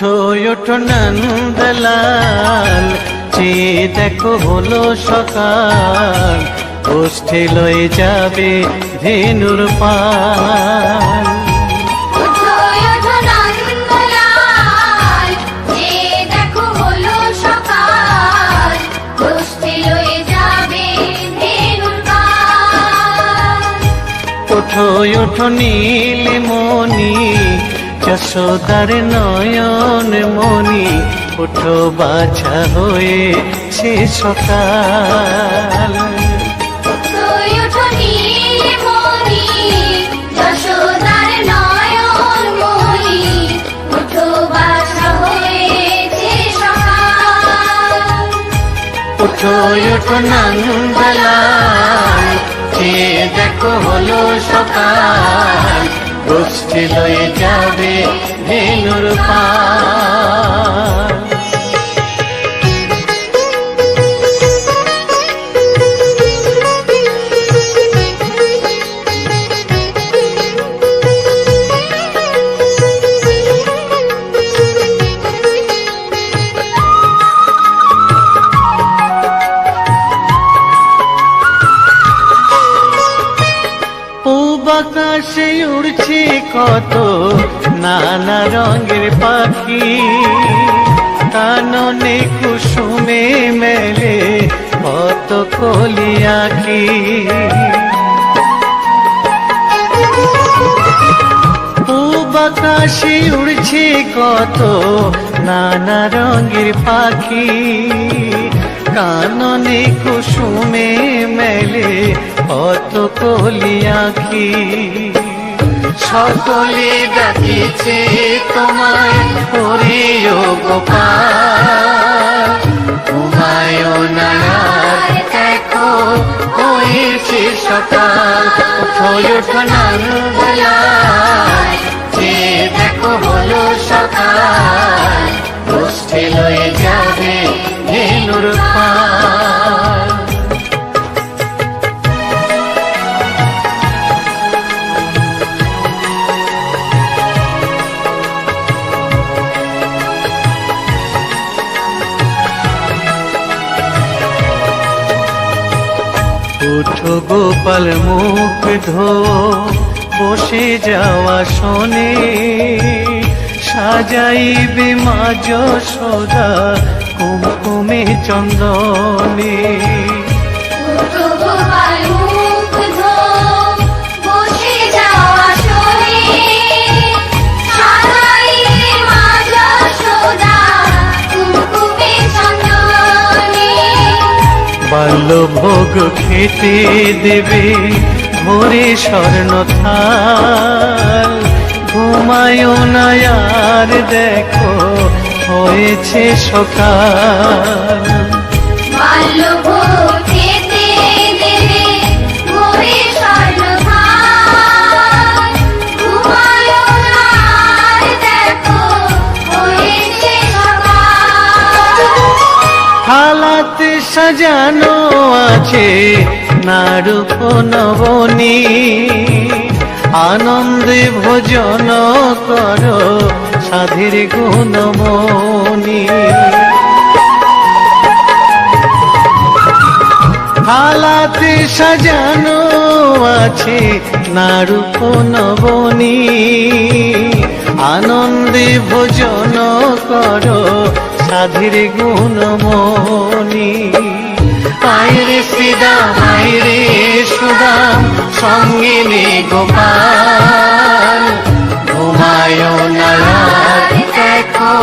ওঠো ওঠো নন্দলাল, চেয়ে দেখো হলো সকাল, গোষ্ঠী লয়ে যাবে ধেনুর পাল। ওঠো ওঠো নীলমণি, যশোদার নয়ন মণি, ওঠো বাছা হয়েছে সকাল। ওঠো ওঠো নন্দলাল, চেয়ে দেখো হলো সকাল, গোষ্ঠী লয়ে যাবে ধেনুর পাল। আকাশে উড়ছে কত নানা রঙের পাখি, কাননে কুসুমে মেলে কত কলি আঁখি। পূব আকাশে উড়ছে কত নানা রঙের পাখি, কাননে কুসুমে মেলে কত কলি আঁখি। সকলে ডাকিছে তোমায় হরিও গোপাল, ঘুমায় না দেখো হয়েছে সকাল। ওঠো ওঠো নন্দলাল, চেয়ে দেখো হলো সকাল, গোষ্ঠী লয়ে যাবে ধেনুর পাল। ওঠো গোপাল মুখ ধো বসে যাওয়া শোনে, সাজাইবে মা যশোদা কুমকুমে চন্দনে। বাল্যভোগ খেতে দেবে ভোরে স্বর্ণ থাল, ঘুমায় না আর দেখো হয়েছে সকাল। বাল্যভোগ খেতে দেবে ভোরে স্বর্ণ থাল, ঘুমায় না আর দেখো হয়েছে সকাল। থালাতে সাজানো আছে নারূপ নবনী, আনন্দে ভোজন করো সাধীর গুণমণি। থালাতে সাজানো আছে নারূপ নবনী, আনন্দে ভোজন করো সাধীর গুণমণি। আইরে শ্রীদাম আইরে সুদাম, সঙ্গে নে গোপাল, ঘুমায় না দেখো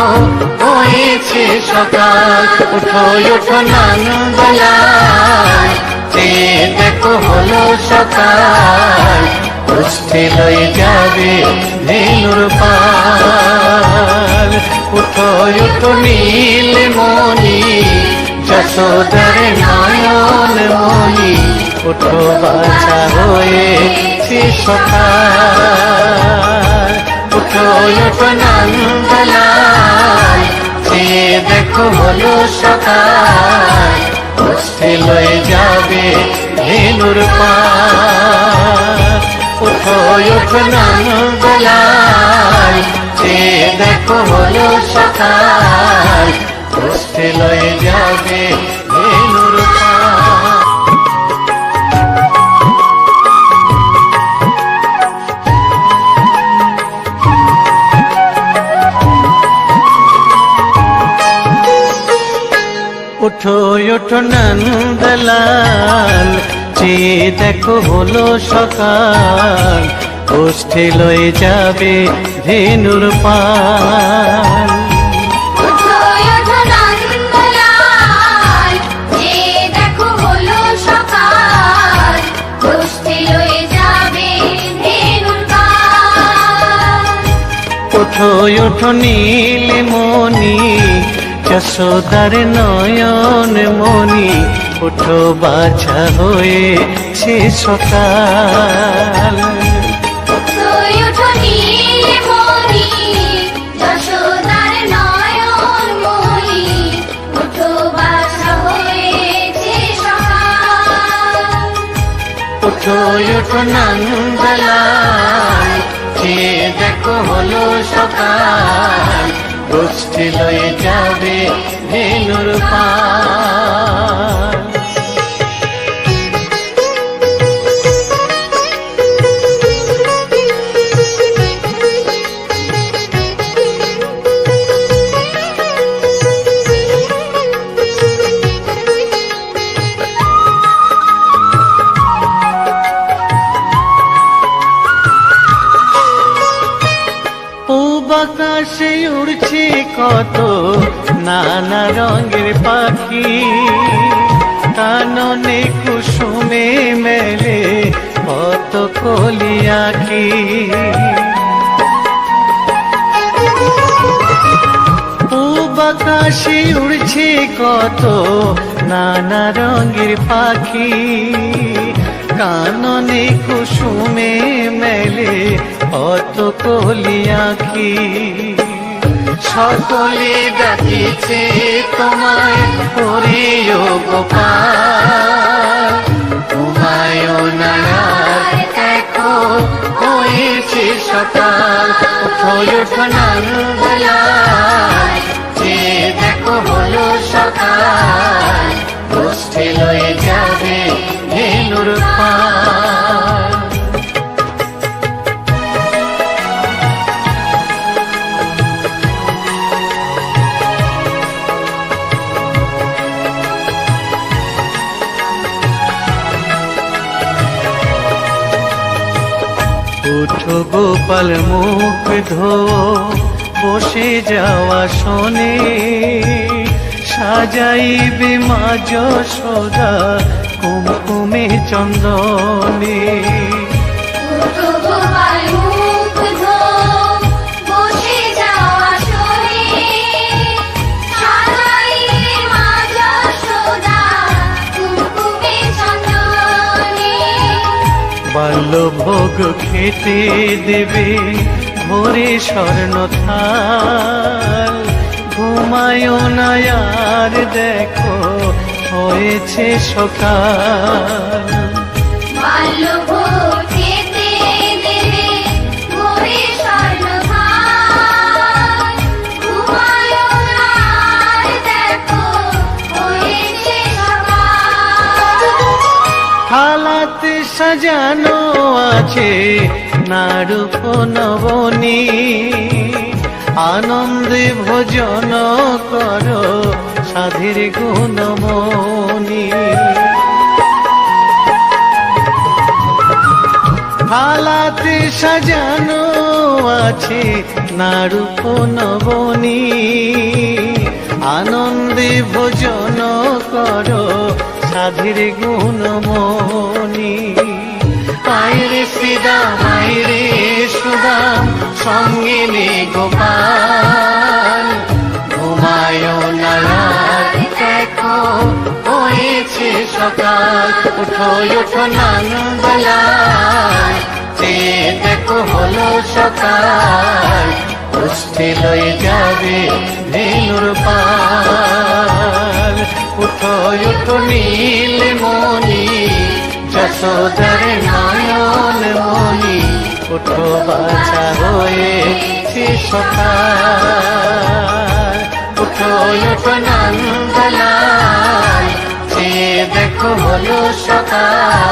হয়েছে সকাল। ওঠো ওঠো নন্দলাল, চেয়ে দেখো হলো সকাল, গোষ্ঠী লয়ে যাবে ধেনুর পাল। ওঠো ওঠো নীলমণি, যশোদার নয়ন মণি, ওঠো বাছা হয়েছে সকাল। ওঠো ওঠো নন্দলাল, চেয়ে দেখো হলো সকাল, গোষ্ঠী লয়ে যাবে ধেনুর পাল। ওঠো ওঠো নন্দলাল, চেয়ে দেখো হলো সকাল, কষ্টে লয়ে যাবে ধেনুর পাল। ওঠো ওঠো নন্দলাল, চেয়ে দেখো হলো সকাল, কষ্টে লয়ে যাবে ধেনুর পাল। ওঠো ওঠো নন্দলাল, চেয়ে দেখো হলো সকাল, কষ্টে লয়ে যাবে ধেনুর পাল। ওঠো ওঠো নীলমণি, যশোদার নয়ন মণি, ওঠো বাছা হয়েছে সকাল। ওঠো ওঠো নীলমণি, যশোদার নয়ন মণি, ওঠো বাছা হয়েছে সকাল। ওঠো ওঠো নন্দলাল, চেয়ে দেখো হলো সকাল, গোষ্ঠী লয়ে যাবে ধেনুর পাল। আকাশে উড়ছে কত নানা রঙের পাখি, কাননে কুসুমে মেলে কত কলি আঁখি। পূব আকাশে উড়ছে কত নানা রঙের পাখি, কাননে কুসুমে মেলে কত কলি আঁখি। সকলে ডাকিছে তোমায় হরিও গোপাল, তোমায় নায়ার দেখো হয়েছে সকাল। ওঠো ওঠো নন্দলাল, চেয়ে দেখো হলো সকাল, গোষ্ঠী লয়ে যাবে ধেনুর পাল। উঠো গোপাল মুখ ধো, বসে যাওয়া শোনে, সাজাইবে মা যশোদা কুমকুমে চন্দনে। উঠো গোপাল মুখ ধো, বসে যাওয়া শোনে, সাজাইবে মা যশোদা কুমকুমে চন্দনে। বাল্যভোগ খেতে দেবে ভোরে স্বর্ণ থাল, ঘুমায় না আর দেখো হয়েছে সকাল। বাল্যভোগ খেতে দেবে ভোরে স্বর্ণ থাল, ঘুমায় না আর দেখো হয়েছে সকাল। থালাতে সাজানো আছে নাড়ুপ নবনী, আনন্দে ভোজন করো সাধীর গুণমণি। থালাতে সাজানো আছে নাড়ুপ নবনী, আনন্দে ভোজন করো সাধীর গুণমণি। আইরে শ্রীদাম আইরে সুদাম, সঙ্গে নে গোপাল, ঘুমায় না আর দেখো হয়েছে সকাল। উঠো ওঠো নন্দলাল, চেয়ে দেখো হলো সকাল, গোষ্ঠী লয়ে যাবে ধেনুর পাল। উঠো ওঠো নীলমণি, যশোদার নয়ন মণি, ওঠো বাছা হয়েছি সকাল, ওঠো ওঠো নন্দলাল, চেয়ে দেখো হলো সকাল।